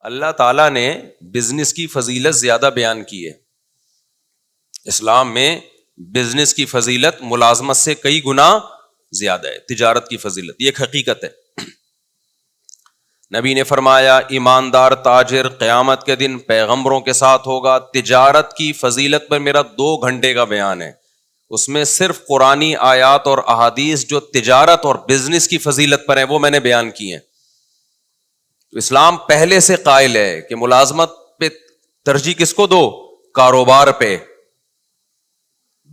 اللہ تعالیٰ نے بزنس کی فضیلت زیادہ بیان کی ہے. اسلام میں بزنس کی فضیلت ملازمت سے کئی گنا زیادہ ہے, تجارت کی فضیلت, یہ ایک حقیقت ہے. نبی نے فرمایا ایماندار تاجر قیامت کے دن پیغمبروں کے ساتھ ہوگا. تجارت کی فضیلت پر میرا 2 گھنٹے کا بیان ہے, اس میں صرف قرآنی آیات اور احادیث جو تجارت اور بزنس کی فضیلت پر ہیں وہ میں نے بیان کی ہیں. تو اسلام پہلے سے قائل ہے کہ ملازمت پہ ترجیح کس کو دو؟ کاروبار پہ.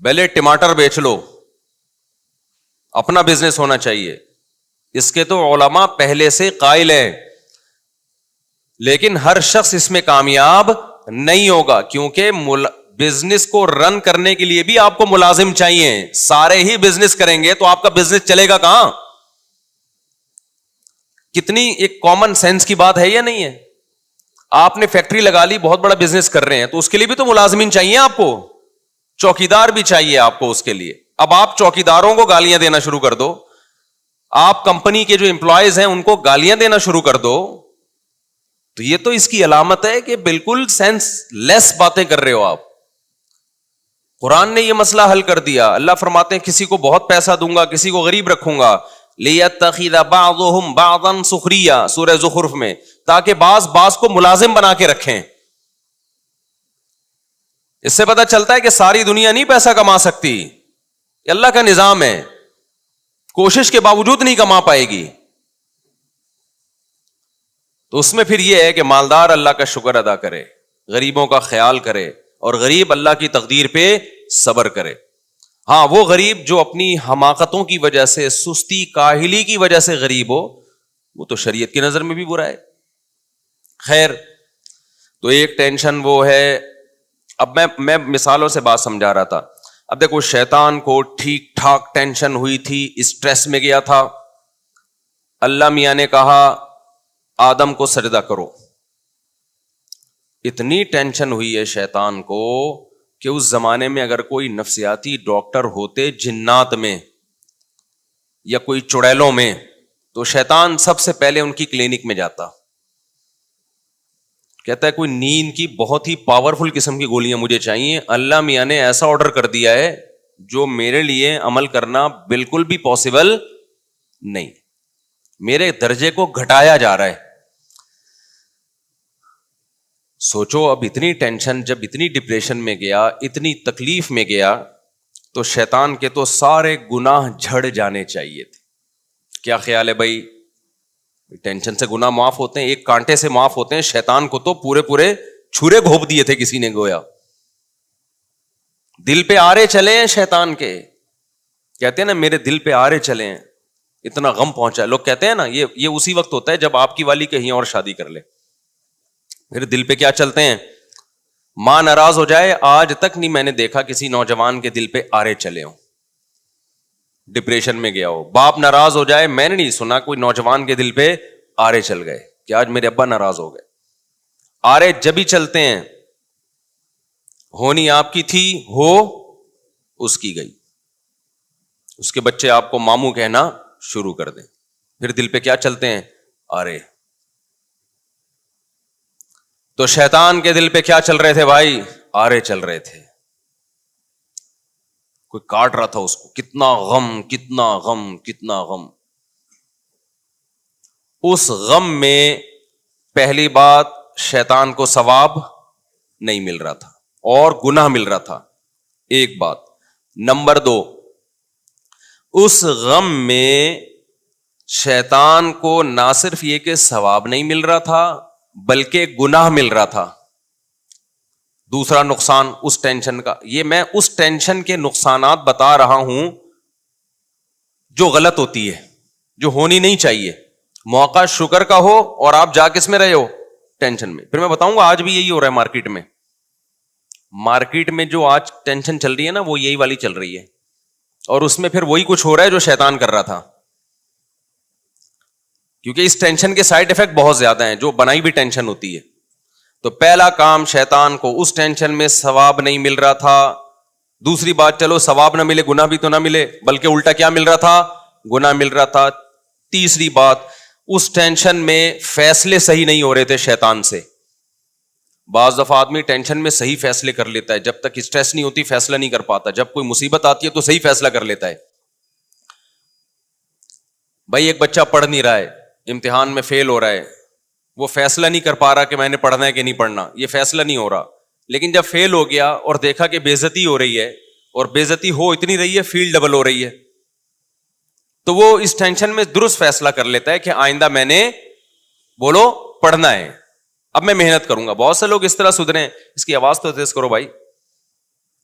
پہلے ٹماٹر بیچ لو, اپنا بزنس ہونا چاہیے, اس کے تو علماء پہلے سے قائل ہیں. لیکن ہر شخص اس میں کامیاب نہیں ہوگا, کیونکہ بزنس کو رن کرنے کے لیے بھی آپ کو ملازم چاہیے. سارے ہی بزنس کریں گے تو آپ کا بزنس چلے گا کہاں؟ کتنی ایک کامن سینس کی بات ہے یا نہیں ہے؟ آپ نے فیکٹری لگا لی, بہت بڑا بزنس کر رہے ہیں, تو اس کے لیے بھی تو ملازمین چاہیے آپ کو, چوکیدار بھی چاہیے آپ کو اس کے لیے. اب آپ چوکیداروں کو گالیاں دینا شروع کر دو, آپ کمپنی کے جو امپلائیز ہیں ان کو گالیاں دینا شروع کر دو, تو یہ تو اس کی علامت ہے کہ بالکل سینس لیس باتیں کر رہے ہو آپ. قرآن نے یہ مسئلہ حل کر دیا. اللہ فرماتے ہیں کسی کو بہت پیسہ دوں گا, کسی کو غریب رکھوں گا. لِيَتَّخِذَ بَعْضُهُمْ بَعْضًا سُخْرِيًّا سورہ زخرف میں, تاکہ بعض کو ملازم بنا کے رکھیں. اس سے پتہ چلتا ہے کہ ساری دنیا نہیں پیسہ کما سکتی, یہ اللہ کا نظام ہے, کوشش کے باوجود نہیں کما پائے گی. تو اس میں پھر یہ ہے کہ مالدار اللہ کا شکر ادا کرے, غریبوں کا خیال کرے, اور غریب اللہ کی تقدیر پہ صبر کرے. ہاں, وہ غریب جو اپنی حماقتوں کی وجہ سے, سستی کاہلی کی وجہ سے غریب ہو, وہ تو شریعت کی نظر میں بھی برا ہے. خیر, تو ایک ٹینشن وہ ہے. اب میں مثالوں سے بات سمجھا رہا تھا. اب دیکھو, شیطان کو ٹھیک ٹھاک ٹینشن ہوئی تھی, اسٹریس میں گیا تھا. اللہ میاں نے کہا آدم کو سجدہ کرو. اتنی ٹینشن ہوئی ہے شیطان کو کہ اس زمانے میں اگر کوئی نفسیاتی ڈاکٹر ہوتے جنات میں یا کوئی چڑیلوں میں, تو شیطان سب سے پہلے ان کی کلینک میں جاتا. کہتا ہے کوئی نیند کی بہت ہی پاورفل قسم کی گولیاں مجھے چاہیے, اللہ میاں نے ایسا آرڈر کر دیا ہے جو میرے لیے عمل کرنا بالکل بھی پاسبل نہیں, میرے درجے کو گھٹایا جا رہا ہے. سوچو, اب اتنی ٹینشن, جب اتنی ڈپریشن میں گیا, اتنی تکلیف میں گیا, تو شیطان کے تو سارے گناہ جھڑ جانے چاہیے تھے. کیا خیال ہے بھائی؟ ٹینشن سے گناہ معاف ہوتے ہیں, ایک کانٹے سے معاف ہوتے ہیں. شیطان کو تو پورے چھرے گھونپ دیے تھے کسی نے, گویا دل پہ آرے چلے ہیں شیطان کے. کہتے ہیں نا میرے دل پہ آرے چلے ہیں, اتنا غم پہنچا. لوگ کہتے ہیں نا یہ اسی وقت ہوتا ہے جب آپ کی والی کہیں اور شادی کر لے. میرے دل پہ کیا چلتے ہیں؟ ماں ناراض ہو جائے, آج تک نہیں میں نے دیکھا کسی نوجوان کے دل پہ آرے چلے ہوں, ڈپریشن میں گیا ہو. باپ ناراض ہو جائے, میں نے نہیں سنا کوئی نوجوان کے دل پہ آرے چل گئے کہ آج میرے ابا ناراض ہو گئے. آرے جب ہی چلتے ہیں, ہونی آپ کی تھی, ہو اس کی گئی, اس کے بچے آپ کو ماموں کہنا شروع کر دیں, پھر دل پہ کیا چلتے ہیں؟ آرے. تو شیطان کے دل پہ کیا چل رہے تھے بھائی؟ آرے چل رہے تھے. کوئی کاٹ رہا تھا اس کو, کتنا غم کتنا غم کتنا غم. اس غم میں پہلی بات شیطان کو ثواب نہیں مل رہا تھا اور گناہ مل رہا تھا, ایک بات. نمبر 2, اس غم میں شیطان کو نہ صرف یہ کہ ثواب نہیں مل رہا تھا بلکہ گناہ مل رہا تھا. دوسرا نقصان اس ٹینشن کا, یہ میں اس ٹینشن کے نقصانات بتا رہا ہوں جو غلط ہوتی ہے, جو ہونی نہیں چاہیے. موقع شکر کا ہو اور آپ جا کس میں رہے ہو؟ ٹینشن میں. پھر میں بتاؤں گا آج بھی یہی ہو رہا ہے مارکیٹ میں جو آج ٹینشن چل رہی ہے نا, وہ یہی والی چل رہی ہے, اور اس میں پھر وہی کچھ ہو رہا ہے جو شیطان کر رہا تھا. کیونکہ اس ٹینشن کے سائیڈ ایفیکٹ بہت زیادہ ہیں, جو بنائی بھی ٹینشن ہوتی ہے. تو پہلا کام, شیطان کو اس ٹینشن میں ثواب نہیں مل رہا تھا. دوسری بات, چلو ثواب نہ ملے, گناہ بھی تو نہ ملے, بلکہ الٹا کیا مل رہا تھا؟ گناہ مل رہا تھا. تیسری بات, اس ٹینشن میں فیصلے صحیح نہیں ہو رہے تھے شیطان سے. بعض دفعہ آدمی ٹینشن میں صحیح فیصلے کر لیتا ہے, جب تک اسٹریس نہیں ہوتی فیصلہ نہیں کر پاتا, جب کوئی مصیبت آتی ہے تو صحیح فیصلہ کر لیتا ہے. بھائی ایک بچہ پڑھ نہیں رہا ہے, امتحان میں فیل ہو رہا ہے, وہ فیصلہ نہیں کر پا رہا کہ میں نے پڑھنا ہے کہ نہیں پڑھنا, یہ فیصلہ نہیں ہو رہا. لیکن جب فیل ہو گیا اور دیکھا کہ بے عزتی ہو رہی ہے, اور بے عزتی ہو اتنی رہی ہے فیل ڈبل ہو رہی ہے, تو وہ اس ٹینشن میں درست فیصلہ کر لیتا ہے کہ آئندہ میں نے بولو پڑھنا ہے, اب میں محنت کروں گا. بہت سے لوگ اس طرح سدھرے, اس کی آواز تو تیز کرو بھائی.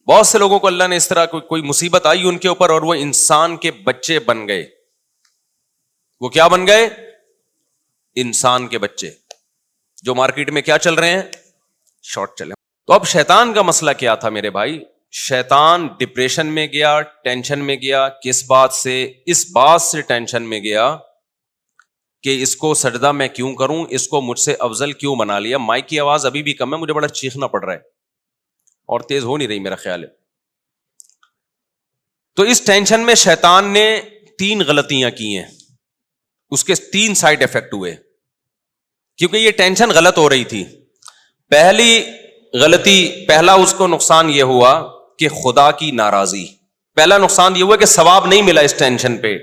بہت سے لوگوں کو اللہ نے اس طرح کوئی مصیبت آئی ان کے اوپر اور وہ انسان کے بچے بن گئے. وہ کیا بن گئے؟ انسان کے بچے, جو مارکیٹ میں کیا چل رہے ہیں؟ شارٹ چلے. تو اب شیطان کا مسئلہ کیا تھا میرے بھائی؟ شیطان ڈپریشن میں گیا, ٹینشن میں گیا. کس بات سے؟ اس بات سے ٹینشن میں گیا کہ اس کو سجدہ میں کیوں کروں, اس کو مجھ سے افضل کیوں بنا لیا. مائک کی آواز ابھی بھی کم ہے, مجھے بڑا چیخنا پڑ رہا ہے اور تیز ہو نہیں رہی میرا خیال ہے. تو اس ٹینشن میں شیطان نے 3 غلطیاں کی ہیں, اس کے 3 سائیڈ افیکٹ ہوئے, کیونکہ یہ ٹینشن غلط ہو رہی تھی. پہلا اس کو نقصان یہ ہوا کہ خدا کی ناراضی. پہلا نقصان یہ ہوا کہ ثواب نہیں ملا اس ٹینشن پہ.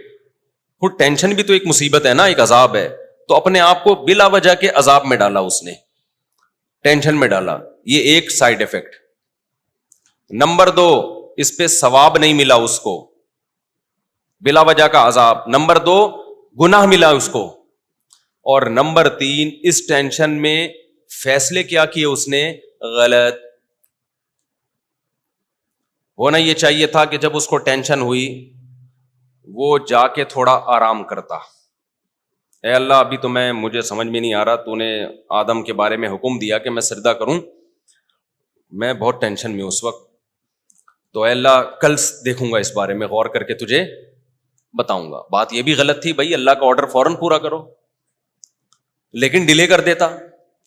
وہ ٹینشن بھی تو ایک مصیبت ہے نا, ایک عذاب ہے. تو اپنے آپ کو بلا وجہ کے عذاب میں ڈالا, اس نے ٹینشن میں ڈالا. یہ ایک سائیڈ افیکٹ. نمبر 2, اس پہ ثواب نہیں ملا اس کو, بلا وجہ کا عذاب. نمبر 2, گناہ ملا اس کو. اور نمبر 3, اس ٹینشن میں فیصلے کیا کیے اس نے؟ غلط. ہونا یہ چاہیے تھا کہ جب اس کو ٹینشن ہوئی وہ جا کے تھوڑا آرام کرتا. اے اللہ ابھی تو مجھے سمجھ میں نہیں آ رہا, تو نے آدم کے بارے میں حکم دیا کہ میں سجدہ کروں, میں بہت ٹینشن میں اس وقت, تو اے اللہ کل دیکھوں گا, اس بارے میں غور کر کے تجھے بتاؤں گا. بات یہ بھی غلط تھی بھائی, اللہ کا آرڈر فوراً پورا کرو, لیکن ڈیلے کر دیتا.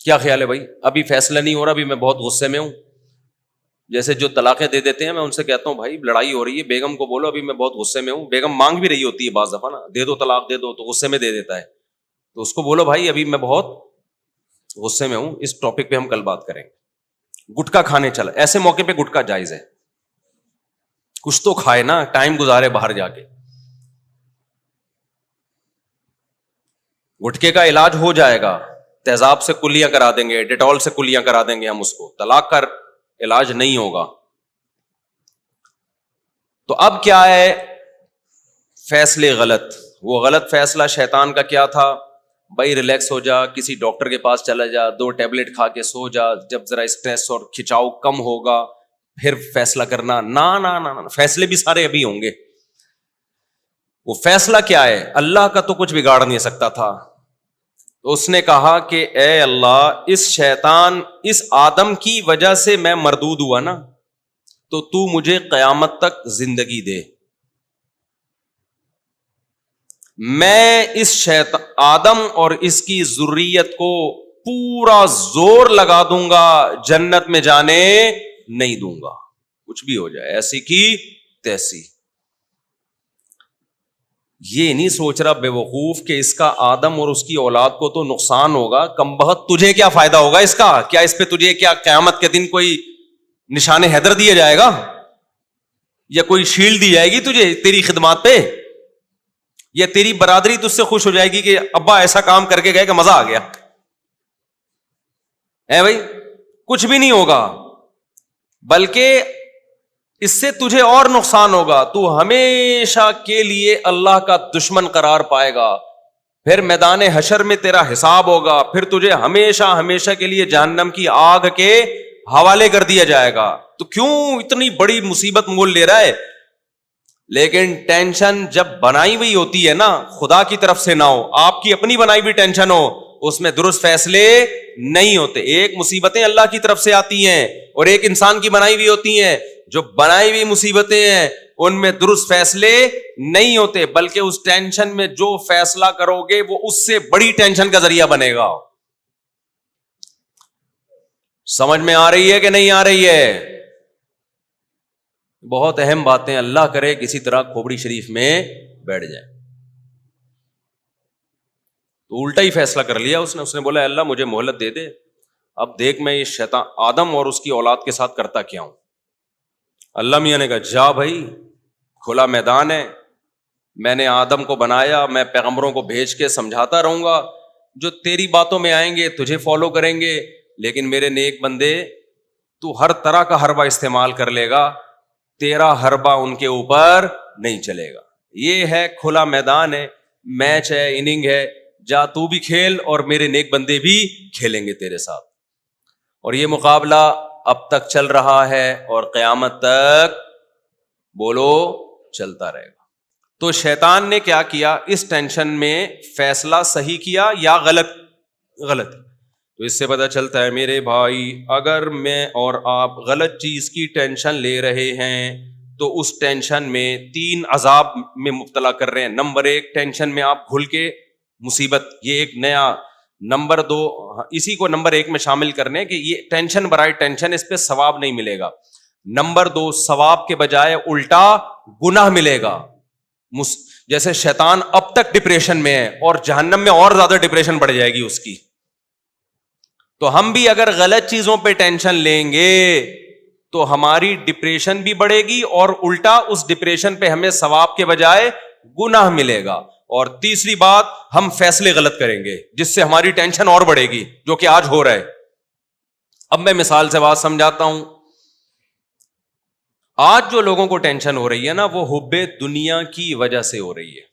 کیا خیال ہے بھائی؟ ابھی فیصلہ نہیں ہو رہا, ابھی میں بہت غصے میں ہوں. جیسے جو طلاقیں دے دیتے ہیں, میں ان سے کہتا ہوں بھائی لڑائی ہو رہی ہے, بیگم کو بولو ابھی میں بہت غصے میں ہوں. بیگم مانگ بھی رہی ہوتی ہے بعض دفعہ نا, دے دو طلاق دے دو, تو غصے میں دے دیتا ہے. تو اس کو بولو بھائی ابھی میں بہت غصے میں ہوں, اس ٹاپک پہ ہم کل بات کریں گے. گٹکا کھانے چلا, ایسے موقع پہ گٹکا جائز ہے, کچھ تو کھائے نا, ٹائم گزارے باہر جا کے. گٹکے کا علاج ہو جائے گا, تیزاب سے کلیاں کرا دیں گے, ڈیٹول سے کلیاں کرا دیں گے ہم اس کو. طلاق کا علاج نہیں ہوگا. تو اب کیا ہے؟ فیصلے غلط. وہ غلط فیصلہ شیطان کا کیا تھا؟ بھائی ریلیکس ہو جا, کسی ڈاکٹر کے پاس چلا جا, 2 ٹیبلٹ کھا کے سو جا, جب ذرا اسٹریس اور کھچاؤ کم ہوگا پھر فیصلہ کرنا. نا, فیصلے بھی سارے ابھی ہوں گے. وہ فیصلہ کیا ہے؟ اللہ کا تو کچھ بگاڑ نہیں سکتا تھا. تو اس نے کہا کہ اے اللہ, اس آدم کی وجہ سے میں مردود ہوا نا, تو مجھے قیامت تک زندگی دے. میں اس آدم اور اس کی ذریت کو پورا زور لگا دوں گا, جنت میں جانے نہیں دوں گا, کچھ بھی ہو جائے, ایسی کی تیسی. یہ نہیں سوچ رہا بے وقوف کہ اس کا آدم اور اس کی اولاد کو تو نقصان ہوگا, کم بخت تجھے کیا فائدہ ہوگا اس کا؟ کیا اس پہ تجھے کیا قیامت کے دن کوئی نشان حیدر دیا جائے گا, یا کوئی شیلڈ دی جائے گی تجھے تیری خدمات پہ, یا تیری برادری تجھ سے خوش ہو جائے گی کہ ابا ایسا کام کر کے گئے کہ مزہ آ گیا ہے؟ بھائی کچھ بھی نہیں ہوگا, بلکہ اس سے تجھے اور نقصان ہوگا. تو ہمیشہ کے لیے اللہ کا دشمن قرار پائے گا. پھر میدان حشر میں تیرا حساب ہوگا, پھر تجھے ہمیشہ کے لیے جہنم کی آگ کے حوالے کر دیا جائے گا. تو کیوں اتنی بڑی مصیبت مول لے رہا ہے؟ لیکن ٹینشن جب بنائی ہوئی ہوتی ہے نا, خدا کی طرف سے نہ ہو, آپ کی اپنی بنائی ہوئی ٹینشن ہو, اس میں درست فیصلے نہیں ہوتے. ایک مصیبتیں اللہ کی طرف سے آتی ہیں اور ایک انسان کی بنائی ہوئی ہوتی ہیں. جو بنائی ہوئی مصیبتیں ہیں ان میں درست فیصلے نہیں ہوتے, بلکہ اس ٹینشن میں جو فیصلہ کرو گے وہ اس سے بڑی ٹینشن کا ذریعہ بنے گا. سمجھ میں آ رہی ہے کہ نہیں آ رہی ہے؟ بہت اہم باتیں, اللہ کرے کسی طرح کھوپڑی شریف میں بیٹھ جائیں. تو الٹا ہی فیصلہ کر لیا اس نے بولا اللہ مجھے مہلت دے دے, اب دیکھ میں یہ شیطان آدم اور اس کی اولاد کے ساتھ کرتا کیا ہوں. اللہ میاں نے کہا جا بھائی, کھلا میدان ہے, میں نے آدم کو بنایا, میں پیغمبروں کو بھیج کے سمجھاتا رہوں گا, جو تیری باتوں میں آئیں گے تجھے فالو کریں گے, لیکن میرے نیک بندے تو ہر طرح کا حربہ استعمال کر لے گا, تیرا حربہ ان کے اوپر نہیں چلے گا. یہ ہے کھلا میدان ہے, میچ ہے, اننگ ہے, جا تو بھی کھیل اور میرے نیک بندے بھی کھیلیں گے تیرے ساتھ. اور یہ مقابلہ اب تک چل رہا ہے اور قیامت تک بولو چلتا رہے گا. تو شیطان نے کیا کیا, اس ٹینشن میں فیصلہ صحیح کیا یا غلط. تو اس سے پتہ چلتا ہے میرے بھائی, اگر میں اور آپ غلط چیز کی ٹینشن لے رہے ہیں تو اس ٹینشن میں 3 عذاب میں مبتلا کر رہے ہیں. نمبر 1, ٹینشن میں آپ گھل کے مصیبت, یہ ایک نیا. نمبر 2, اسی کو نمبر 1 میں شامل کرنے کہ یہ ٹینشن برائے ٹینشن, اس پہ ثواب نہیں ملے گا. نمبر 2, ثواب کے بجائے الٹا گناہ ملے گا. جیسے شیطان اب تک ڈپریشن میں ہے اور جہنم میں اور زیادہ ڈپریشن بڑھ جائے گی اس کی. تو ہم بھی اگر غلط چیزوں پہ ٹینشن لیں گے تو ہماری ڈپریشن بھی بڑھے گی اور الٹا اس ڈپریشن پہ ہمیں ثواب کے بجائے گناہ ملے گا. اور تیسری بات, ہم فیصلے غلط کریں گے جس سے ہماری ٹینشن اور بڑھے گی, جو کہ آج ہو رہا ہے. اب میں مثال سے بات سمجھاتا ہوں. آج جو لوگوں کو ٹینشن ہو رہی ہے نا, وہ حب دنیا کی وجہ سے ہو رہی ہے.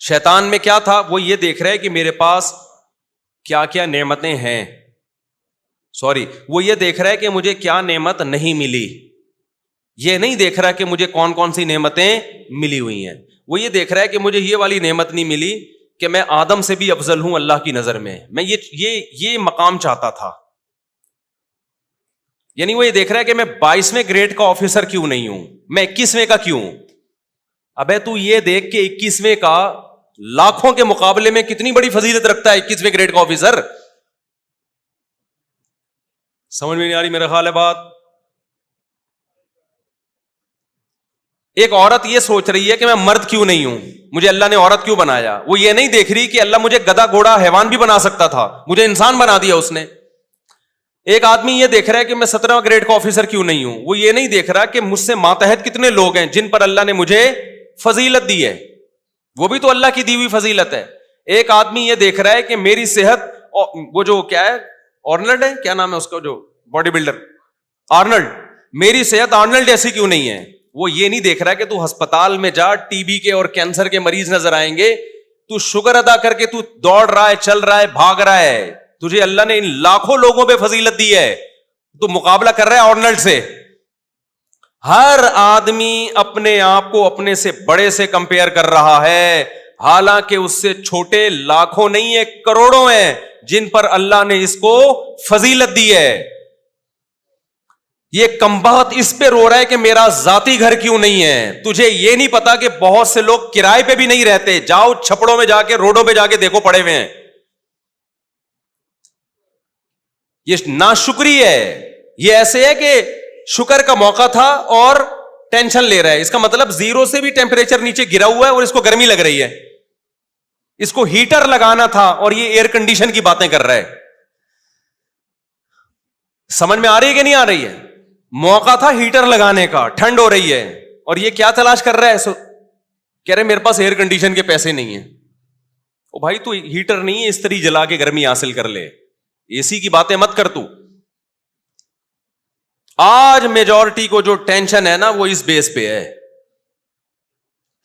شیطان میں کیا تھا, وہ یہ دیکھ رہا ہے کہ میرے پاس کیا کیا نعمتیں ہیں, وہ یہ دیکھ رہا ہے کہ مجھے کیا نعمت نہیں ملی. یہ نہیں دیکھ رہا کہ مجھے کون کون سی نعمتیں ملی ہوئی ہیں. وہ یہ دیکھ رہا ہے کہ مجھے یہ والی نعمت نہیں ملی کہ میں آدم سے بھی افضل ہوں اللہ کی نظر میں یہ مقام چاہتا تھا. یعنی وہ یہ دیکھ رہا ہے کہ میں 22ویں گریڈ کا آفیسر کیوں نہیں ہوں, میں 21ویں کا کیوں ہوں. ابے تو یہ دیکھ کہ 21ویں کا لاکھوں کے مقابلے میں کتنی بڑی فضیلت رکھتا ہے 21ویں گریڈ کا آفیسر. سمجھ میں نہیں آ رہی میرا خیال ہے بات. ایک عورت یہ سوچ رہی ہے کہ میں مرد کیوں نہیں ہوں, مجھے اللہ نے عورت کیوں بنایا. وہ یہ نہیں دیکھ رہی کہ اللہ مجھے گدھا گھوڑا حیوان بھی بنا سکتا تھا, مجھے انسان بنا دیا اس نے. ایک آدمی یہ دیکھ رہا ہے کہ میں 17واں گریڈ کا آفیسر کیوں نہیں ہوں. وہ یہ نہیں دیکھ رہا کہ مجھ سے ماتحت کتنے لوگ ہیں جن پر اللہ نے مجھے فضیلت دی ہے, وہ بھی تو اللہ کی دی ہوئی فضیلت ہے. ایک آدمی یہ دیکھ رہا ہے کہ میری صحت, وہ جو کیا ہے آرنلڈ ہے, کیا نام ہے اس کا جو باڈی بلڈر, آرنلڈ, میری صحت آرنلڈ جیسی کیوں نہیں ہے. وہ یہ نہیں دیکھ رہا کہ تو ہسپتال میں جا, ٹی بی کے اور کینسر کے مریض نظر آئیں گے, تو شکر ادا کر کے تو دوڑ رہا ہے, چل رہا ہے, بھاگ رہا ہے, تجھے اللہ نے ان لاکھوں لوگوں پہ فضیلت دی ہے, تو مقابلہ کر رہا ہے آرنلڈ سے. ہر آدمی اپنے آپ کو اپنے سے بڑے سے کمپیئر کر رہا ہے, حالانکہ اس سے چھوٹے لاکھوں نہیں ہیں, کروڑوں ہیں جن پر اللہ نے اس کو فضیلت دی ہے. یہ کمبخت اس پہ رو رہا ہے کہ میرا ذاتی گھر کیوں نہیں ہے. تجھے یہ نہیں پتا کہ بہت سے لوگ کرائے پہ بھی نہیں رہتے, جاؤ چھپڑوں میں جا کے, روڈوں پہ جا کے دیکھو, پڑے ہوئے ہیں. یہ ناشکری ہے. یہ ایسے ہے کہ شکر کا موقع تھا اور ٹینشن لے رہا ہے. اس کا مطلب 0 سے بھی ٹیمپریچر نیچے گرا ہوا ہے اور اس کو گرمی لگ رہی ہے. اس کو ہیٹر لگانا تھا اور یہ ایئر کنڈیشن کی باتیں کر رہا ہے. سمجھ میں آ رہی ہے کہ نہیں آ رہی ہے؟ موقع تھا ہیٹر لگانے کا, ٹھنڈ ہو رہی ہے, اور یہ کیا تلاش کر رہا ہے, کہہ رہے میرے پاس ایئر کنڈیشن کے پیسے نہیں ہیں. او بھائی تو ہیٹر نہیں ہے, استری جلا کے گرمی حاصل کر لے, اے سی کی باتیں مت کر تو. آج میجورٹی کو جو ٹینشن ہے نا وہ اس بیس پہ ہے.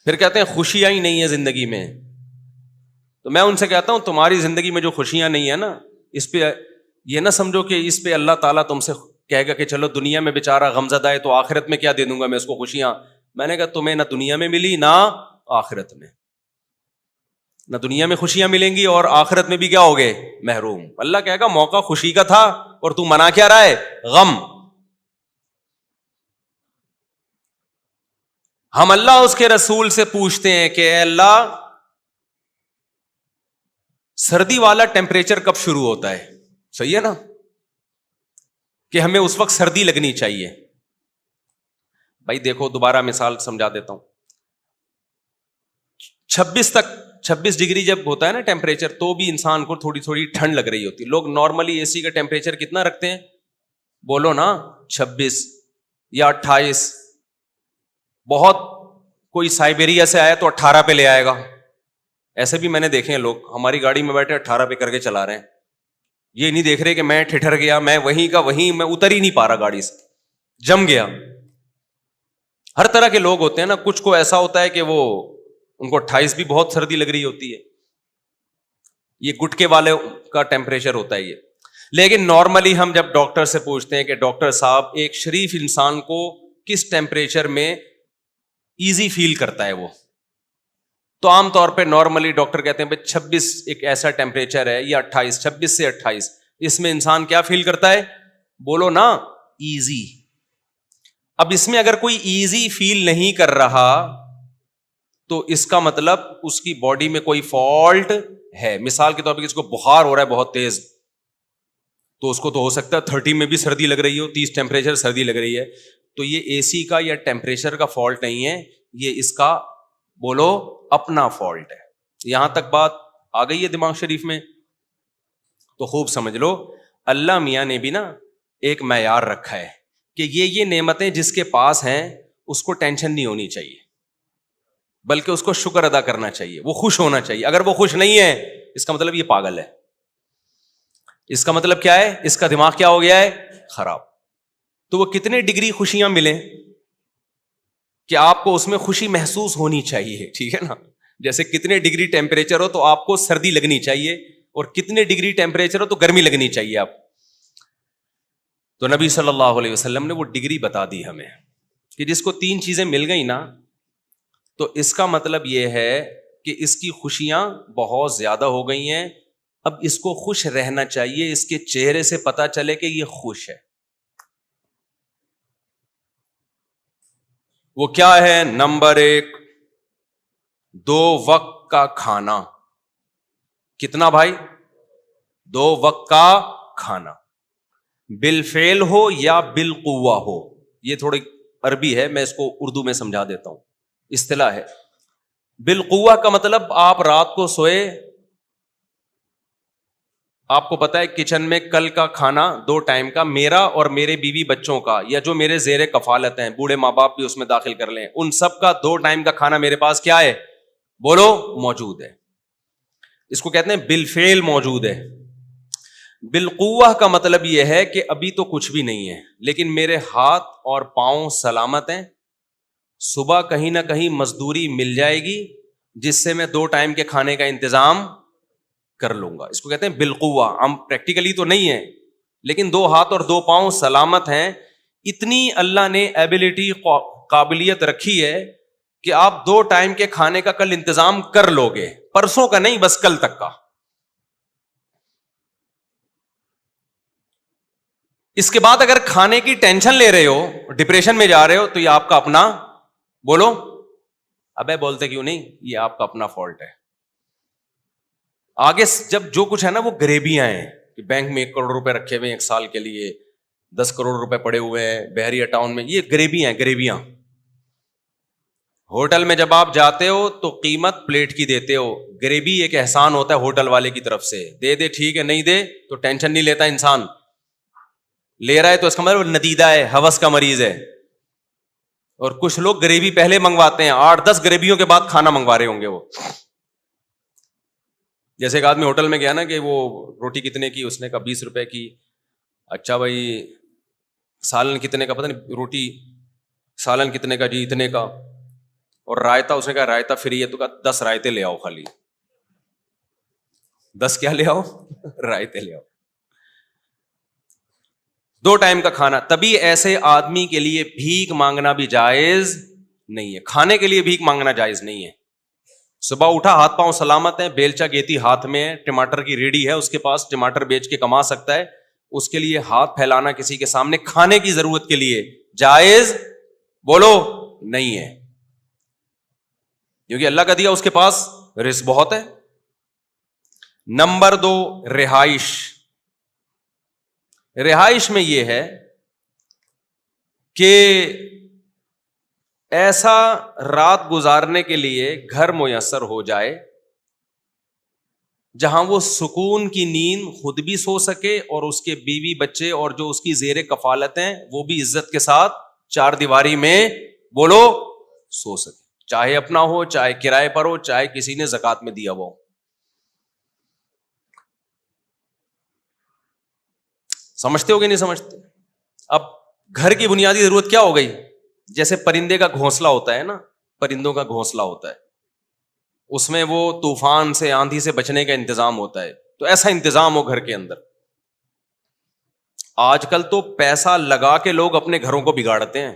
پھر کہتے ہیں خوشیاں ہی نہیں ہے زندگی میں. تو میں ان سے کہتا ہوں تمہاری زندگی میں جو خوشیاں نہیں ہے نا, اس پہ یہ نہ سمجھو کہ اس پہ اللہ تعالیٰ تم سے کہے گا کہ چلو دنیا میں بیچارہ غمزدہ ہے تو آخرت میں کیا دے دوں گا میں اس کو خوشیاں. میں نے کہا تمہیں نہ دنیا میں ملی نہ آخرت میں, نہ دنیا میں خوشیاں ملیں گی اور آخرت میں بھی کیا ہوگے, محروم. اللہ کہے گا موقع خوشی کا تھا اور تو منا کیا رہا ہے, غم. ہم اللہ اس کے رسول سے پوچھتے ہیں کہ اے اللہ سردی والا ٹیمپریچر کب شروع ہوتا ہے؟ صحیح ہے نا کہ ہمیں اس وقت سردی لگنی چاہیے. بھائی دیکھو دوبارہ مثال سمجھا دیتا ہوں. 26 ڈگری جب ہوتا ہے نا ٹیمپریچر, تو بھی انسان کو تھوڑی تھوڑی ٹھنڈ لگ رہی ہوتی ہے. لوگ نارملی اے سی کا ٹیمپریچر کتنا رکھتے ہیں؟ بولو نا, 26 یا 28. بہت کوئی سائبیریا سے آیا تو 18 پہ لے آئے گا. ایسے بھی میں نے دیکھے ہیں لوگ ہماری گاڑی میں بیٹھے 18 پہ کر کے چلا رہے ہیں. یہ نہیں دیکھ رہے کہ میں ٹھٹر گیا, میں وہیں کا وہیں, میں اتر ہی نہیں پا رہا گاڑی سے, جم گیا. ہر طرح کے لوگ ہوتے ہیں نا. کچھ کو ایسا ہوتا ہے کہ وہ ان کو 28 بھی بہت سردی لگ رہی ہوتی ہے, یہ گٹکے والے کا ٹیمپریچر ہوتا ہے یہ. لیکن نارملی ہم جب ڈاکٹر سے پوچھتے ہیں کہ ڈاکٹر صاحب ایک شریف انسان کو کس ٹیمپریچر میں ایزی فیل کرتا ہے وہ, تو عام طور پہ نارملی ڈاکٹر کہتے ہیں بھائی 26 ایک ایسا ٹیمپریچر ہے, یا 28, 26 سے 28, اس میں انسان کیا فیل کرتا ہے؟ بولو نا, ایزی. اب اس میں اگر کوئی ایزی فیل نہیں کر رہا تو اس کا مطلب اس کی باڈی میں کوئی فالٹ ہے. مثال کے طور پہ کسی کو بخار ہو رہا ہے بہت تیز, تو اس کو تو ہو سکتا ہے 30 میں بھی سردی لگ رہی ہو, 30 ٹیمپریچر سردی لگ رہی ہے. تو یہ اے سی کا یا ٹیمپریچر کا فالٹ نہیں ہے, یہ اس کا بولو اپنا فالٹ ہے. یہاں تک بات آ گئی ہے دماغ شریف میں؟ تو خوب سمجھ لو, اللہ میاں نے بھی نا ایک معیار رکھا ہے کہ یہ نعمتیں جس کے پاس ہیں اس کو ٹینشن نہیں ہونی چاہیے, بلکہ اس کو شکر ادا کرنا چاہیے, وہ خوش ہونا چاہیے. اگر وہ خوش نہیں ہے اس کا مطلب یہ پاگل ہے. اس کا مطلب کیا ہے؟ اس کا دماغ کیا ہو گیا ہے؟ خراب. تو وہ کتنے ڈگری خوشیاں ملیں کہ آپ کو اس میں خوشی محسوس ہونی چاہیے, ٹھیک ہے نا. جیسے کتنے ڈگری ٹیمپریچر ہو تو آپ کو سردی لگنی چاہیے, اور کتنے ڈگری ٹیمپریچر ہو تو گرمی لگنی چاہیے آپ. تو نبی صلی اللہ علیہ وسلم نے وہ ڈگری بتا دی ہمیں کہ جس کو 3 چیزیں مل گئی نا, تو اس کا مطلب یہ ہے کہ اس کی خوشیاں بہت زیادہ ہو گئی ہیں. اب اس کو خوش رہنا چاہیے, اس کے چہرے سے پتا چلے کہ یہ خوش ہے. وہ کیا ہے؟ نمبر 1, 2 وقت کا کھانا. کتنا بھائی؟ 2 وقت کا کھانا, بالفعل ہو یا بالقوہ ہو. یہ تھوڑی عربی ہے, میں اس کو اردو میں سمجھا دیتا ہوں. اصطلاح ہے. بالقوہ کا مطلب آپ رات کو سوئے, آپ کو پتا ہے کچن میں کل کا کھانا 2 ٹائم کا, میرا اور میرے بیوی بچوں کا, یا جو میرے زیر کفالت ہیں, بوڑھے ماں باپ بھی اس میں داخل کر لیں, ان سب کا 2 ٹائم کا کھانا میرے پاس کیا ہے؟ بولو, موجود ہے. اس کو کہتے ہیں بالفعل موجود ہے. بالقوہ کا مطلب یہ ہے کہ ابھی تو کچھ بھی نہیں ہے, لیکن میرے ہاتھ اور پاؤں سلامت ہیں, صبح کہیں نہ کہیں مزدوری مل جائے گی جس سے میں 2 ٹائم کے کھانے کا انتظام کر لوں گا. اس کو کہتے ہیں بالقوہ. ہم پریکٹیکلی تو نہیں ہے, لیکن 2 ہاتھ اور 2 پاؤں سلامت ہیں. اتنی اللہ نے ایبلٹی, قابلیت رکھی ہے کہ آپ 2 ٹائم کے کھانے کا کل انتظام کر لو گے, پرسوں کا نہیں, بس کل تک کا. اس کے بعد اگر کھانے کی ٹینشن لے رہے ہو, ڈپریشن میں جا رہے ہو, تو یہ آپ کا اپنا, بولو ابے بولتے کیوں نہیں, یہ آپ کا اپنا فالٹ ہے. آگے جب جو کچھ ہے نا وہ گریبیاں ہیں کہ بینک میں 1 کروڑ روپے رکھے ہوئے ہیں 1 سال کے لیے, 10 کروڑ روپے پڑے ہوئے ہیں بحریہ ٹاؤن میں, یہ گریبیاں ہیں, گریبیاں. ہوٹل میں جب آپ جاتے ہو تو قیمت پلیٹ کی دیتے ہو, گریبی ایک احسان ہوتا ہے ہوٹل والے کی طرف سے, دے دے ٹھیک ہے, نہیں دے تو ٹینشن نہیں لیتا انسان. لے رہا ہے تو اس کا مطلب ندیدہ ہے, ہوس کا مریض ہے. اور کچھ لوگ گریوی پہلے منگواتے ہیں, 8-10 گریویوں کے بعد کھانا منگوا رہے ہوں گے وہ. جیسے ایک آدمی ہوٹل میں گیا نا کہ وہ روٹی کتنے کی, اس نے کہا 20 روپے کی. اچھا بھائی سالن کتنے کا؟ پتہ نہیں, روٹی سالن کتنے کا؟ جی اتنے کا. اور رائتا, اس نے کہا رائتا فری ہے, تو کہا 10 رائتے لے آؤ, خالی 10 کیا لے آؤ؟ رائتے لے آؤ. 2 ٹائم کا کھانا. تبھی ایسے آدمی کے لیے بھیک مانگنا بھی جائز نہیں ہے, کھانے کے لیے بھیک مانگنا جائز نہیں ہے. صبح اٹھا, ہاتھ پاؤں سلامت ہیں, بیلچا گیتی ہاتھ میں ہے, ٹماٹر کی ریڑھی ہے اس کے پاس, ٹماٹر بیچ کے کما سکتا ہے, اس کے لیے ہاتھ پھیلانا کسی کے سامنے کھانے کی ضرورت کے لیے جائز, بولو, نہیں ہے. کیونکہ اللہ کا دیا اس کے پاس رزق بہت ہے. نمبر 2, رہائش. رہائش میں یہ ہے کہ ایسا رات گزارنے کے لیے گھر میسر ہو جائے جہاں وہ سکون کی نیند خود بھی سو سکے اور اس کے بیوی بچے اور جو اس کی زیر کفالت ہیں وہ بھی عزت کے ساتھ چار دیواری میں بولو سو سکے، چاہے اپنا ہو، چاہے کرائے پر ہو، چاہے کسی نے زکات میں دیا ہوا ہو۔ سمجھتے ہو کہ نہیں سمجھتے؟ اب گھر کی بنیادی ضرورت کیا ہو گئی؟ جیسے پرندے کا گھونسلہ ہوتا ہے نا، پرندوں کا گھونسلہ ہوتا ہے، اس میں وہ طوفان سے، آندھی سے بچنے کا انتظام ہوتا ہے، تو ایسا انتظام ہو گھر کے اندر۔ آج کل تو پیسہ لگا کے لوگ اپنے گھروں کو بگاڑتے ہیں،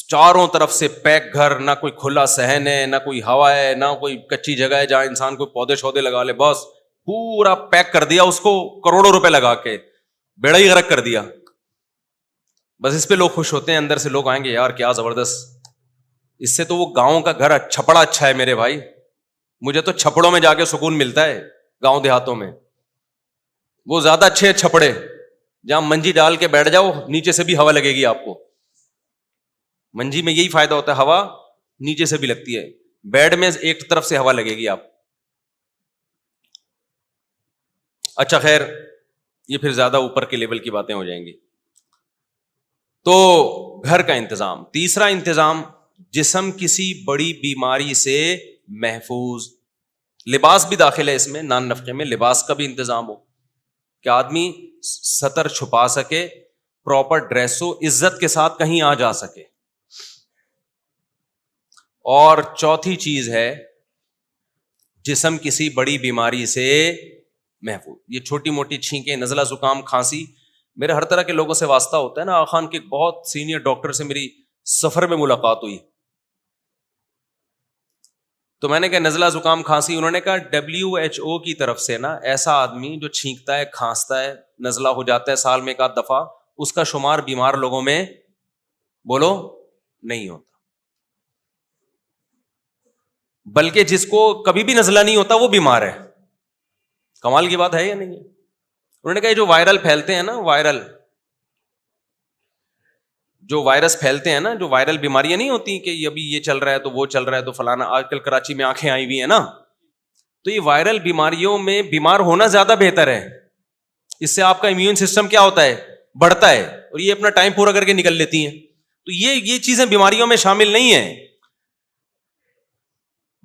چاروں طرف سے پیک گھر، نہ کوئی کھلا صحن ہے، نہ کوئی ہوا ہے، نہ کوئی کچی جگہ ہے جہاں انسان کوئی پودے شودے لگا لے، بس پورا پیک کر دیا اس کو کروڑوں روپے لگا کے، بیڑا ہی غرق کر دیا۔ بس اس پہ لوگ خوش ہوتے ہیں، اندر سے لوگ آئیں گے یار کیا زبردست، اس سے تو وہ گاؤں کا گھر چھپڑا اچھا ہے میرے بھائی، مجھے تو چھپڑوں میں جا کے سکون ملتا ہے، گاؤں دیہاتوں میں وہ زیادہ اچھے ہیں چھپڑے، جہاں منجی ڈال کے بیٹھ جاؤ نیچے سے بھی ہوا لگے گی آپ کو۔ منجی میں یہی فائدہ ہوتا ہے، ہوا نیچے سے بھی لگتی ہے، بیڈ میں ایک طرف سے ہوا لگے گی آپ۔ اچھا خیر، یہ پھر زیادہ اوپر کے لیول کی باتیں ہو جائیں گی۔ تو گھر کا انتظام۔ تیسرا انتظام، جسم کسی بڑی بیماری سے محفوظ۔ لباس بھی داخل ہے اس میں، نان نفقے میں لباس کا بھی انتظام ہو کہ آدمی ستر چھپا سکے، پراپر ڈریس ہو، عزت کے ساتھ کہیں آ جا سکے۔ اور چوتھی چیز ہے، جسم کسی بڑی بیماری سے محفوظ۔ یہ چھوٹی موٹی چھینکیں، نزلہ زکام، کھانسی، میرے ہر طرح کے لوگوں سے واسطہ ہوتا ہے نا۔ آغا خان کے بہت سینئر ڈاکٹر سے میری سفر میں ملاقات ہوئی، تو میں نے کہا نزلہ زکام کھانسی، انہوں نے کہا WHO کی طرف سے نا ایسا آدمی جو چھینکتا ہے، کھانستا ہے، نزلہ ہو جاتا ہے سال میں ایک آدھ دفعہ، اس کا شمار بیمار لوگوں میں بولو نہیں ہوتا، بلکہ جس کو کبھی بھی نزلہ نہیں ہوتا وہ بیمار ہے۔ کمال کی بات ہے یا نہیں ہے؟ انہوں نے کہا یہ جو وائرل پھیلتے ہیں نا، جو وائرس پھیلتے ہیں نا، جو وائرل بیماریاں نہیں ہوتی کہ ابھی یہ چل رہا ہے تو وہ چل رہا ہے تو فلانا، آج کل کراچی میں آنکھیں آئی ہوئی ہیں نا، تو یہ وائرل بیماریوں میں بیمار ہونا زیادہ بہتر ہے، اس سے آپ کا امیون سسٹم کیا ہوتا ہے، بڑھتا ہے، اور یہ اپنا ٹائم پورا کر کے نکل لیتی ہیں۔ تو یہ چیزیں بیماریوں میں شامل نہیں ہیں۔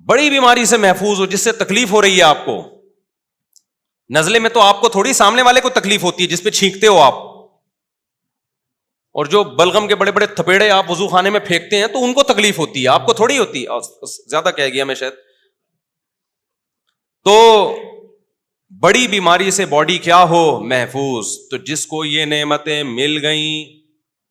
بڑی بیماری سے محفوظ ہو جس سے تکلیف ہو رہی ہے آپ کو، نزلے میں تو آپ کو تھوڑی، سامنے والے کو تکلیف ہوتی ہے جس پہ چھینکتے ہو آپ، اور جو بلغم کے بڑے بڑے تھپیڑے آپ وضو خانے میں پھینکتے ہیں تو ان کو تکلیف ہوتی ہے، آپ کو تھوڑی ہوتی ہے، زیادہ کہہ گیا میں شاید۔ تو بڑی بیماری سے باڈی کیا ہو، محفوظ۔ تو جس کو یہ نعمتیں مل گئیں،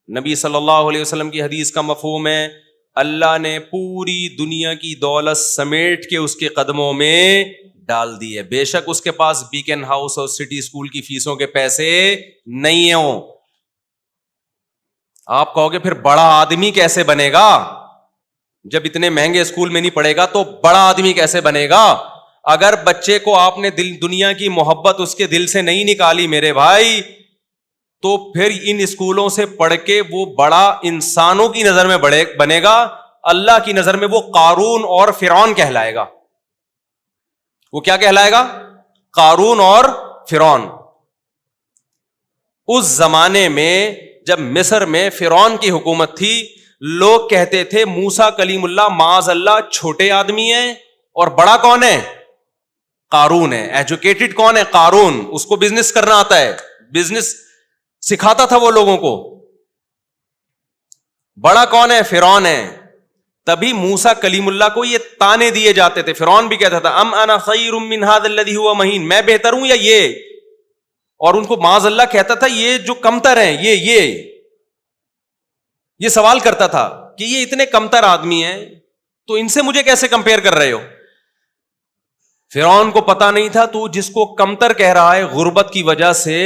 نبی صلی اللہ علیہ وسلم کی حدیث کا مفہوم ہے، اللہ نے پوری دنیا کی دولت سمیٹ کے اس کے قدموں میں ڈال دی ہے، بے شک اس کے پاس بیکن ہاؤس اور سٹی اسکول کی فیسوں کے پیسے نہیں ہوں۔ آپ کہو گے پھر بڑا آدمی کیسے بنے گا؟ جب اتنے مہنگے اسکول میں نہیں پڑھے گا تو بڑا آدمی کیسے بنے گا؟ اگر بچے کو آپ نے دنیا کی محبت اس کے دل سے نہیں نکالی میرے بھائی، تو پھر ان اسکولوں سے پڑھ کے وہ بڑا انسانوں کی نظر میں بنے گا، اللہ کی نظر میں وہ قارون اور فرعون کہلائے گا۔ وہ کیا کہلائے گا؟ قارون اور فرعون۔ اس زمانے میں جب مصر میں فرعون کی حکومت تھی، لوگ کہتے تھے موسیٰ کلیم اللہ معاذ اللہ چھوٹے آدمی ہیں، اور بڑا کون ہے؟ قارون ہے۔ ایجوکیٹڈ کون ہے؟ قارون، اس کو بزنس کرنا آتا ہے، بزنس سکھاتا تھا وہ لوگوں کو۔ بڑا کون ہے؟ فرعون ہے۔ تبھی موسیٰ کلیم اللہ کو یہ تانے دیے جاتے تھے، فرعون بھی کہتا تھا ام انا خیر من ھذا الذی ھو مہین، میں بہتر ہوں یا یہ؟ اور ان کو معاذ اللہ کہتا تھا یہ جو کمتر ہیں، یہ سوال کرتا تھا کہ یہ اتنے کمتر آدمی ہیں تو ان سے مجھے کیسے کمپیئر کر رہے ہو؟ فرعون کو پتا نہیں تھا تو جس کو کمتر کہہ رہا ہے غربت کی وجہ سے،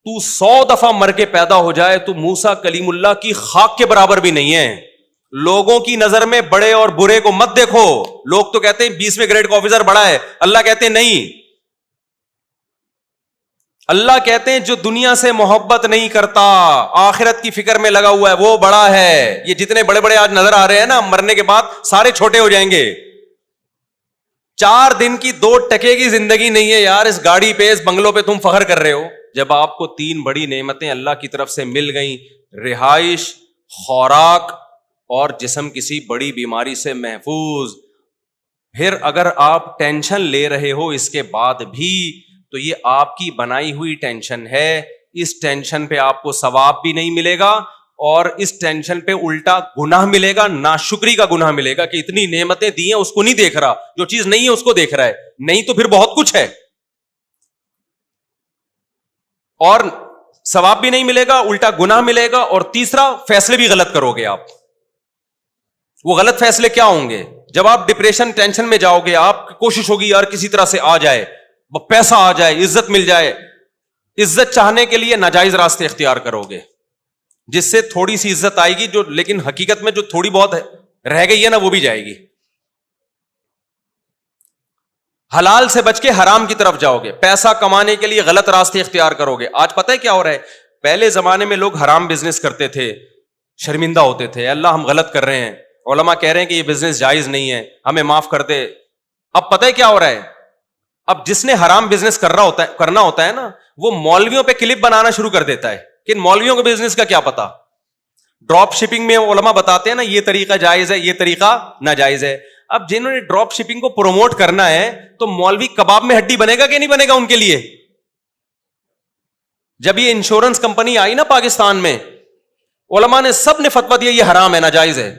تو 100 دفعہ مر کے پیدا ہو جائے تو موسیٰ کلیم اللہ کی خاک کے برابر بھی نہیں ہے۔ لوگوں کی نظر میں بڑے اور برے کو مت دیکھو، لوگ تو کہتے ہیں 20ویں گریڈ کا آفیسر بڑا ہے، اللہ کہتے ہیں نہیں، اللہ کہتے ہیں جو دنیا سے محبت نہیں کرتا, آخرت کی فکر میں لگا ہوا ہے, وہ بڑا ہے. یہ جتنے بڑے بڑے آج نظر آ رہے ہیں نا, مرنے کے بعد سارے چھوٹے ہو جائیں گے. 4 دن کی 2 ٹکے کی زندگی نہیں ہے یار, اس گاڑی پہ اس بنگلوں پہ تم فخر کر رہے ہو. جب آپ کو 3 بڑی نعمتیں اللہ کی طرف سے مل گئیں, رہائش, خوراک اور جسم کسی بڑی بیماری سے محفوظ, پھر اگر آپ ٹینشن لے رہے ہو اس کے بعد بھی, تو یہ آپ کی بنائی ہوئی ٹینشن ہے. اس ٹینشن پہ آپ کو ثواب بھی نہیں ملے گا, اور اس ٹینشن پہ الٹا گناہ ملے گا, ناشکری کا گناہ ملے گا کہ اتنی نعمتیں دی ہیں اس کو نہیں دیکھ رہا, جو چیز نہیں ہے اس کو دیکھ رہا ہے. نہیں تو پھر بہت کچھ ہے, اور ثواب بھی نہیں ملے گا, الٹا گناہ ملے گا. اور تیسرا, فیصلے بھی غلط کرو گے آپ. وہ غلط فیصلے کیا ہوں گے؟ جب آپ ڈپریشن ٹینشن میں جاؤ گے, آپ کی کوشش ہوگی یار کسی طرح سے آ جائے, پیسہ آ جائے, عزت مل جائے. عزت چاہنے کے لیے ناجائز راستے اختیار کرو گے, جس سے تھوڑی سی عزت آئے گی, جو لیکن حقیقت میں جو تھوڑی بہت رہ گئی ہے نا وہ بھی جائے گی. حلال سے بچ کے حرام کی طرف جاؤ گے, پیسہ کمانے کے لیے غلط راستے اختیار کرو گے. آج پتہ ہے کیا ہو رہا ہے؟ پہلے زمانے میں لوگ حرام بزنس کرتے تھے, شرمندہ ہوتے تھے, اللہ ہم غلط کر رہے ہیں, علماء کہہ رہے ہیں کہ یہ بزنس جائز نہیں ہے, ہمیں معاف کر دے. اب پتہ ہے کیا ہو رہا ہے؟ اب جس نے حرام بزنس کرنا ہوتا ہے نا, وہ مولویوں پہ کلپ بنانا شروع کر دیتا ہے کہ ان مولویوں کو بزنس کا کیا پتا. ڈراپ شپنگ میں علماء بتاتے ہیں نا, یہ طریقہ جائز ہے, یہ طریقہ ناجائز ہے. اب جنہوں نے ڈراپ شپنگ کو پروموٹ کرنا ہے, تو مولوی کباب میں ہڈی بنے گا کہ نہیں بنے گا ان کے لیے؟ جب یہ انشورنس کمپنی آئی نا پاکستان میں, علماء نے سب نے فتویٰ دیا یہ حرام ہے, ناجائز ہے.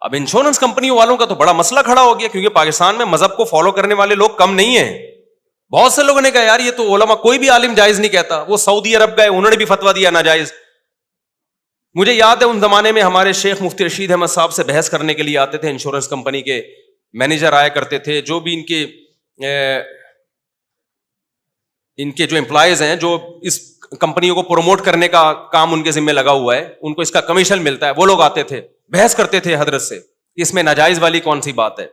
اب انشورنس کمپنی والوں کا تو بڑا مسئلہ کھڑا ہو گیا, کیونکہ پاکستان میں مذہب کو فالو کرنے والے لوگ کم نہیں ہیں. بہت سے لوگوں نے کہا یار یہ تو علماء, کوئی بھی عالم جائز نہیں کہتا. وہ سعودی عرب گئے, انہوں نے بھی فتویٰ دیا ناجائز. مجھے یاد ہے ان زمانے میں ہمارے شیخ مفتی رشید احمد صاحب سے بحث کرنے کے لیے آتے تھے. انشورنس کمپنی کے مینیجر آیا کرتے تھے, جو بھی ان کے جو امپلائیز ہیں, جو اس کمپنیوں کو پروموٹ کرنے کا کام ان کے ذمہ لگا ہوا ہے, ان کو اس کا کمیشن ملتا ہے, وہ لوگ آتے تھے, بحث کرتے تھے حضرت سے, اس میں ناجائز والی کون سی بات ہے.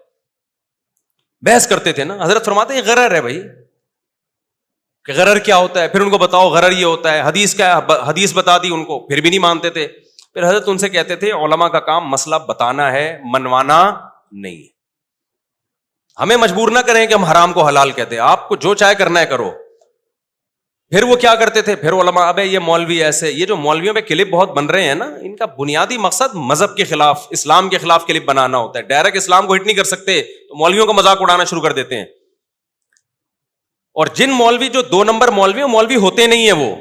بحث کرتے تھے نا, حضرت فرماتے ہیں یہ غرر ہے بھائی, کہ غرر کیا ہوتا ہے, پھر ان کو بتاؤ غرر یہ ہوتا ہے, حدیث کیا ہے, حدیث بتا دی ان کو, پھر بھی نہیں مانتے تھے. پھر حضرت ان سے کہتے تھے علماء کا کام مسئلہ بتانا ہے, منوانا نہیں. ہمیں مجبور نہ کریں کہ ہم حرام کو حلال کہتے ہیں, آپ کو جو چاہے کرنا ہے کرو. پھر وہ کیا کرتے تھے, پھر علماء, ابے یہ مولوی ایسے, یہ جو مولویوں پہ کلپ بہت بن رہے ہیں نا, ان کا بنیادی مقصد مذہب کے خلاف, اسلام کے خلاف کلپ بنانا ہوتا ہے. ڈائریکٹ اسلام کو ہٹ نہیں کر سکتے, تو مولویوں کا مذاق اڑانا شروع کر دیتے ہیں. اور جن مولوی جو 2 نمبر مولوی ہوتے نہیں ہیں, وہ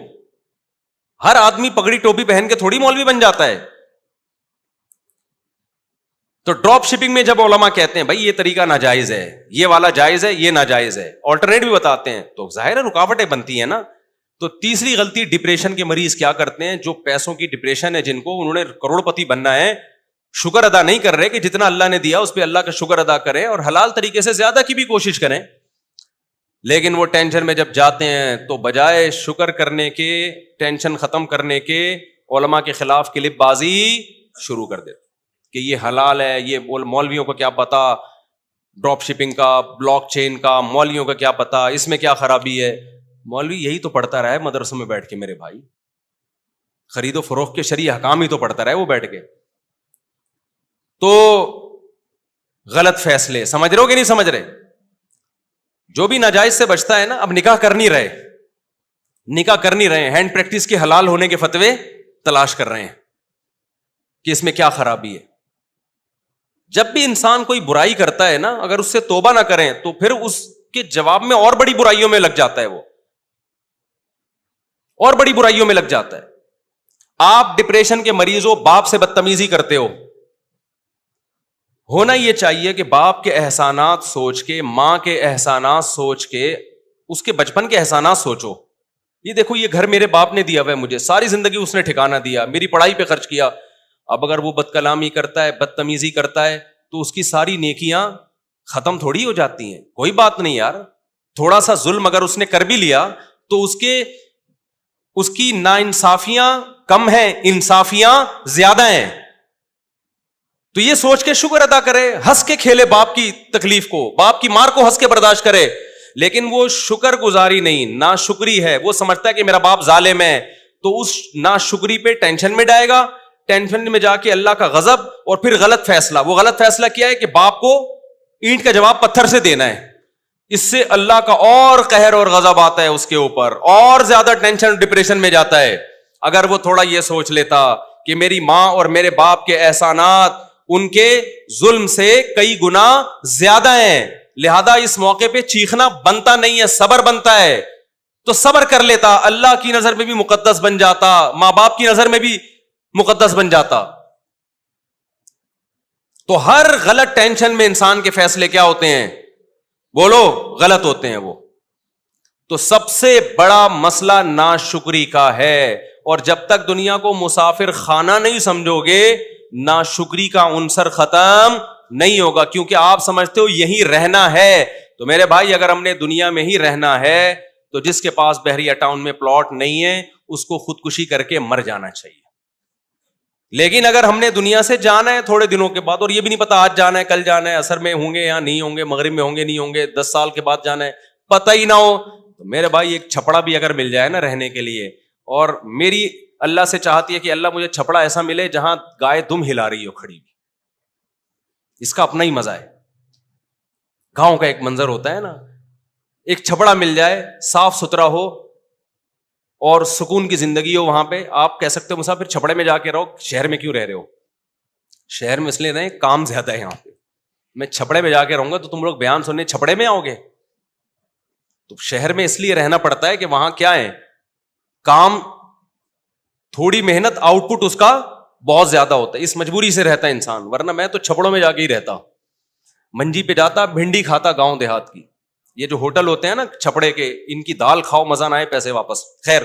ہر آدمی پگڑی ٹوپی پہن کے تھوڑی مولوی بن جاتا ہے. تو ڈراپ شپنگ میں جب علماء کہتے ہیں بھائی یہ طریقہ ناجائز ہے, یہ والا جائز ہے, یہ ناجائز ہے, آلٹرنیٹ بھی بتاتے ہیں, تو ظاہر ہے رکاوٹیں بنتی ہیں نا. تو تیسری غلطی, ڈپریشن کے مریض کیا کرتے ہیں, جو پیسوں کی ڈپریشن ہے جن کو, انہوں نے کروڑ پتی بننا ہے, شکر ادا نہیں کر رہے کہ جتنا اللہ نے دیا اس پہ اللہ کا شکر ادا کریں, اور حلال طریقے سے زیادہ کی بھی کوشش کریں. لیکن وہ ٹینشن میں جب جاتے ہیں تو بجائے شکر کرنے کے, ٹینشن ختم کرنے کے, علماء کے خلاف کلپ بازی شروع کر دیتے کہ یہ حلال ہے, یہ مولویوں کو کیا پتا, ڈراپ شپنگ کا, بلاک چین کا, مولویوں کا کیا پتا, اس میں کیا خرابی ہے. مولوی یہی تو پڑھتا رہا ہے مدرسوں میں بیٹھ کے میرے بھائی, خرید و فروخت کے شرعی احکام ہی تو پڑھتا رہا ہے وہ بیٹھ کے. تو غلط فیصلے سمجھ رہے ہو کہ نہیں سمجھ رہے؟ جو بھی ناجائز سے بچتا ہے نا, اب نکاح کر نہیں رہے, ہینڈ پریکٹس کے حلال ہونے کے فتوے تلاش کر رہے ہیں کہ اس میں کیا خرابی ہے. جب بھی انسان کوئی برائی کرتا ہے نا, اگر اس سے توبہ نہ کریں تو پھر اس کے جواب میں اور بڑی برائیوں میں لگ جاتا ہے, وہ اور بڑی برائیوں میں لگ جاتا ہے. آپ ڈپریشن کے مریض ہو, باپ سے بدتمیزی کرتے ہو, ہونا یہ چاہیے کہ باپ کے احسانات سوچ کے, ماں کے احسانات سوچ کے, اس کے بچپن کے احسانات سوچو. یہ دیکھو یہ گھر میرے باپ نے دیا ہوا ہے مجھے, ساری زندگی اس نے ٹھکانہ دیا, میری پڑھائی پہ خرچ کیا. اب اگر وہ بد کلامی کرتا ہے, بدتمیزی کرتا ہے, تو اس کی ساری نیکیاں ختم تھوڑی ہو جاتی ہیں. کوئی بات نہیں یار, تھوڑا سا ظلم اگر اس نے کر بھی لیا تو اس کی ناانصافیاں کم ہیں, انصافیاں زیادہ ہیں. تو یہ سوچ کے شکر ادا کرے, ہنس کے کھیلے باپ کی تکلیف کو, باپ کی مار کو ہنس کے برداشت کرے. لیکن وہ شکر گزاری نہیں, ناشکری ہے. وہ سمجھتا ہے کہ میرا باپ ظالم ہے, تو اس ناشکری پہ ٹینشن میں جائے گا, ٹینشن میں جا کے اللہ کا غضب, اور پھر غلط فیصلہ. وہ غلط فیصلہ کیا ہے کہ باپ کو اینٹ کا جواب پتھر سے دینا ہے. اس سے اللہ کا اور قہر اور غضب آتا ہے اس کے اوپر, اور زیادہ ٹینشن ڈپریشن میں جاتا ہے. اگر وہ تھوڑا یہ سوچ لیتا کہ میری ماں اور میرے باپ کے احسانات ان کے ظلم سے کئی گنا زیادہ ہیں, لہذا اس موقع پہ چیخنا بنتا نہیں ہے, صبر بنتا ہے, تو صبر کر لیتا, اللہ کی نظر میں بھی مقدس بن جاتا, ماں باپ کی نظر میں بھی مقدس بن جاتا. تو ہر غلط ٹینشن میں انسان کے فیصلے کیا ہوتے ہیں؟ بولو, غلط ہوتے ہیں وہ. تو سب سے بڑا مسئلہ ناشکری کا ہے, اور جب تک دنیا کو مسافر خانہ نہیں سمجھو گے, ناشکری کا عنصر ختم نہیں ہوگا, کیونکہ آپ سمجھتے ہو یہی رہنا ہے. تو میرے بھائی, اگر ہم نے دنیا میں ہی رہنا ہے تو جس کے پاس بحریہ ٹاؤن میں پلاٹ نہیں ہے اس کو خودکشی کر کے مر جانا چاہیے. لیکن اگر ہم نے دنیا سے جانا ہے تھوڑے دنوں کے بعد, اور یہ بھی نہیں پتا آج جانا ہے کل جانا ہے, عصر میں ہوں گے یا نہیں ہوں گے, مغرب میں ہوں گے نہیں ہوں گے, 10 سال کے بعد جانا ہے پتہ ہی نہ ہو, تو میرے بھائی ایک چھپڑا بھی اگر مل جائے نا رہنے کے لیے, اور میری اللہ سے چاہتی ہے کہ اللہ مجھے چھپڑا ایسا ملے جہاں گائے دم ہلا رہی ہو کھڑی ہوئی, اس کا اپنا ہی مزہ ہے. گاؤں کا ایک منظر ہوتا ہے نا, ایک چھپڑا مل جائے, صاف ستھرا ہو اور سکون کی زندگی ہو وہاں پہ. آپ کہہ سکتے ہو مسافر چھپڑے میں جا کے رہو, شہر میں کیوں رہ رہے ہو؟ شہر میں اس لیے رہے کام زیادہ ہے یہاں پہ. میں چھپڑے میں جا کے رہوں گا تو تم لوگ بیان سننے چھپڑے میں آؤ گے. تو شہر میں اس لیے رہنا پڑتا ہے کہ وہاں کیا ہے, کام, تھوڑی محنت, آؤٹ پٹ اس کا بہت زیادہ ہوتا ہے, اس مجبوری سے رہتا ہے انسان. ورنہ میں تو چھپڑوں میں جا کے ہی رہتا, منجی پہ جاتا, بھنڈی کھاتا گاؤں دیہات کی. یہ جو ہوٹل ہوتے ہیں نا چھپڑے کے, ان کی دال کھاؤ, مزہ نہ آئے پیسے واپس. خیر,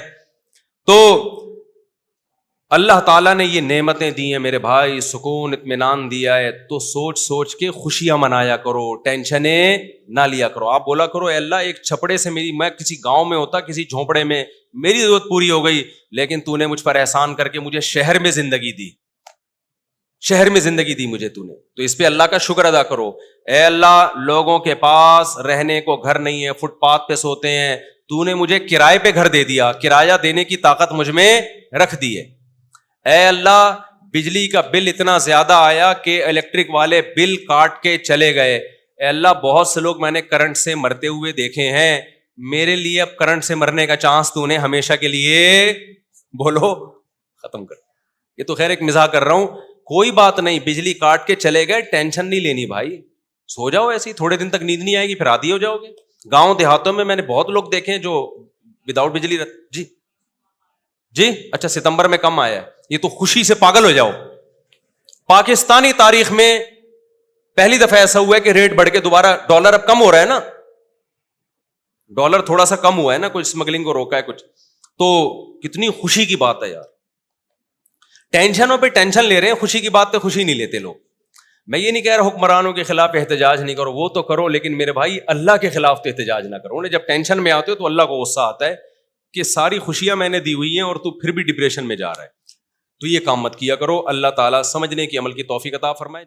تو اللہ تعالیٰ نے یہ نعمتیں دی ہیں میرے بھائی, سکون اطمینان دیا ہے, تو سوچ سوچ کے خوشیاں منایا کرو, ٹینشنیں نہ لیا کرو. آپ بولا کرو, اے اللہ ایک چھپڑے سے میں کسی گاؤں میں ہوتا, کسی جھونپڑے میں, میری ضرورت پوری ہو گئی, لیکن تو نے مجھ پر احسان کر کے مجھے شہر میں زندگی دی, شہر میں زندگی دی مجھے تو نے, تو اس پہ اللہ کا شکر ادا کرو. اے اللہ, لوگوں کے پاس رہنے کو گھر نہیں ہے, فٹ پاتھ پہ سوتے ہیں, تو نے مجھے کرائے پہ گھر دے دیا, کرایہ دینے کی طاقت مجھ میں رکھ دی ہے. اے اللہ, بجلی کا بل اتنا زیادہ آیا کہ الیکٹرک والے بل کاٹ کے چلے گئے. اے اللہ, بہت سے لوگ میں نے کرنٹ سے مرتے ہوئے دیکھے ہیں, میرے لیے اب کرنٹ سے مرنے کا چانس تو نے ہمیشہ کے لیے بولو ختم کر. یہ تو خیر ایک مزاح کر رہا ہوں, کوئی بات نہیں, بجلی کاٹ کے چلے گئے, ٹینشن نہیں لینی بھائی, سو جاؤ ایسے ہی, تھوڑے دن تک نیند نہیں آئے گی, پھر عادی ہو جاؤ گے. گاؤں دیہاتوں میں نے بہت لوگ دیکھے جو وداؤٹ بجلی جی اچھا ستمبر میں کم آیا ہے, یہ تو خوشی سے پاگل ہو جاؤ. پاکستانی تاریخ میں پہلی دفعہ ایسا ہوا ہے کہ ریٹ بڑھ کے دوبارہ, ڈالر اب کم ہو رہا ہے نا, ڈالر تھوڑا سا کم ہوا ہے نا, کچھ اسمگلنگ کو روکا ہے کچھ, تو کتنی خوشی کی بات ہے یار. ٹینشنوں پہ ٹینشن لے رہے ہیں, خوشی کی بات پہ خوشی نہیں لیتے لوگ. میں یہ نہیں کہہ رہا حکمرانوں کے خلاف احتجاج نہیں کرو, وہ تو کرو, لیکن میرے بھائی اللہ کے خلاف تو احتجاج نہ کرو. انہیں جب ٹینشن میں آتے ہو تو اللہ کو غصہ آتا ہے کہ ساری خوشیاں میں نے دی ہوئی ہیں اور تو پھر بھی ڈپریشن میں جا رہا ہے. تو یہ کام مت کیا کرو. اللہ تعالیٰ سمجھنے کی عمل کی توفیق عطا فرمائے.